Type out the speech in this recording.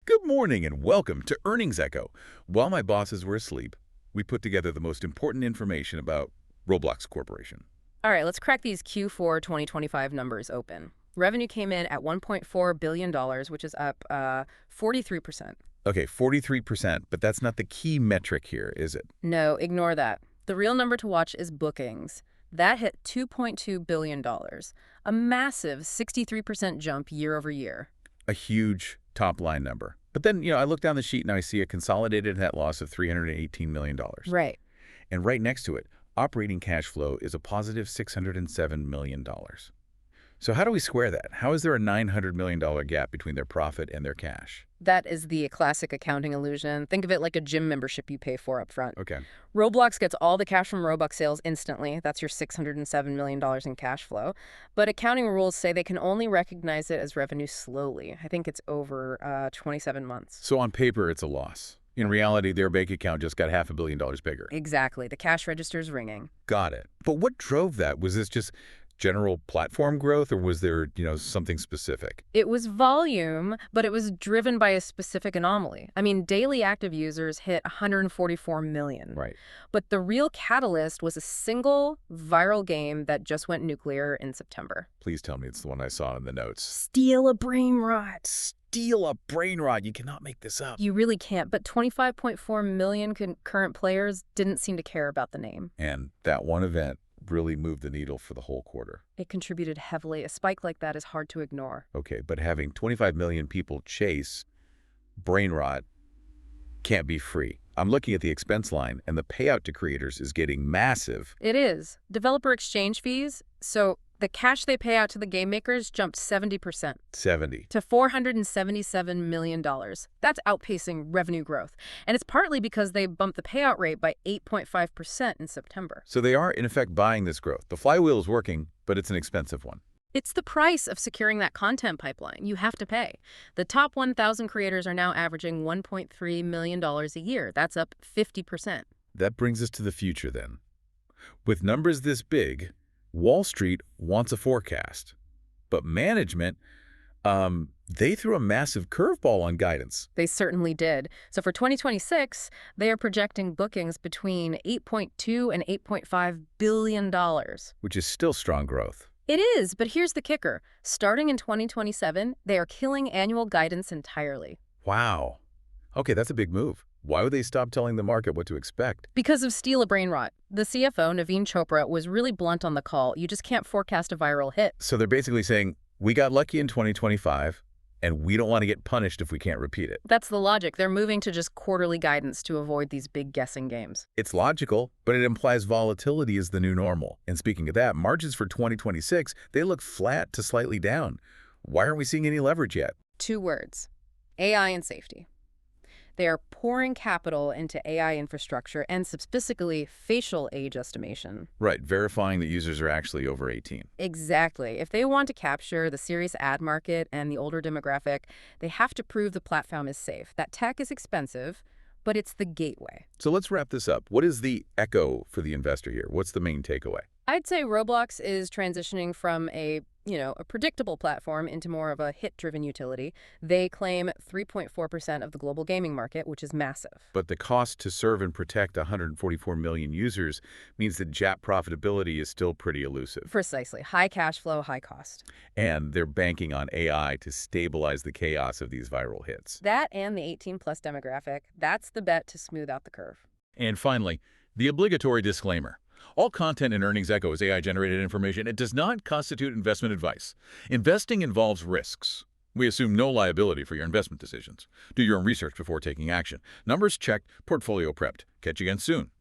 Good morning and welcome to Earnings Echo. While my bosses were asleep, we put together the most important information about Roblox Corporation. All right, let's crack these Q4 2025 numbers open. Revenue came in at $1.4 billion, which is up 43%. Okay, 43%, but that's not the key metric here, is it? No, ignore that. The real number to watch is bookings. That hit $2.2 billion, a massive 63% jump year over year. A huge top-line number. But then, I look down the sheet and I see a consolidated net loss of $318 million. Right. And right next to it, operating cash flow is a positive $607 million. So how do we square that? How is there a $900 million gap between their profit and their cash? That is the classic accounting illusion. Think of it like a gym membership you pay for up front. Okay. Roblox gets all the cash from Robux sales instantly. That's your $607 million in cash flow. But accounting rules say they can only recognize it as revenue slowly. I think it's over 27 months. So on paper, it's a loss. In reality, their bank account just got $500 million bigger. Exactly. The cash register's ringing. Got it. But what drove that? Was this just general platform growth, or was there, something specific? It was volume, but it was driven by a specific anomaly. I mean, daily active users hit 144 million. Right. But the real catalyst was a single viral game that just went nuclear in September. Please tell me it's the one I saw in the notes. Steal a brain rot. Steal a brain rot. You cannot make this up. You really can't, but 25.4 million concurrent players didn't seem to care about the name. And that one event really moved the needle for the whole quarter. It contributed heavily. A spike like that is hard to ignore. Okay, but having 25 million people chase brain rot can't be free. I'm looking at the expense line, and the payout to creators is getting massive. It is. Developer exchange fees, so the cash they pay out to the game makers jumped 70%. 70. To $477 million. That's outpacing revenue growth. And it's partly because they bumped the payout rate by 8.5% in September. So they are, in effect, buying this growth. The flywheel is working, but it's an expensive one. It's the price of securing that content pipeline. You have to pay. The top 1,000 creators are now averaging $1.3 million a year. That's up 50%. That brings us to the future, then. With numbers this big, Wall Street wants a forecast. But management, they threw a massive curveball on guidance. They certainly did. So for 2026, they are projecting bookings between $8.2 and $8.5 billion. Which is still strong growth. It is, but here's the kicker. Starting in 2027, they are killing annual guidance entirely. Wow. Okay, that's a big move. Why would they stop telling the market what to expect? Because of steal a brain rot. The CFO, Naveen Chopra, was really blunt on the call. You just can't forecast a viral hit. So they're basically saying, we got lucky in 2025, and we don't want to get punished if we can't repeat it. That's the logic. They're moving to just quarterly guidance to avoid these big guessing games. It's logical, but it implies volatility is the new normal. And speaking of that, margins for 2026, they look flat to slightly down. Why aren't we seeing any leverage yet? 2 words: AI and safety. They are pouring capital into AI infrastructure and specifically facial age estimation. Right, verifying that users are actually over 18. Exactly. If they want to capture the serious ad market and the older demographic, they have to prove the platform is safe. That tech is expensive, but it's the gateway. So let's wrap this up. What is the echo for the investor here? What's the main takeaway? I'd say Roblox is transitioning from a predictable platform into more of a hit-driven utility. They claim 3.4% of the global gaming market, which is massive. But the cost to serve and protect 144 million users means that JAP profitability is still pretty elusive. Precisely. High cash flow, high cost. And they're banking on AI to stabilize the chaos of these viral hits. That and the 18-plus demographic, that's the bet to smooth out the curve. And finally, the obligatory disclaimer. All content in Earnings Echo is AI-generated information. It does not constitute investment advice. Investing involves risks. We assume no liability for your investment decisions. Do your own research before taking action. Numbers checked, portfolio prepped. Catch you again soon.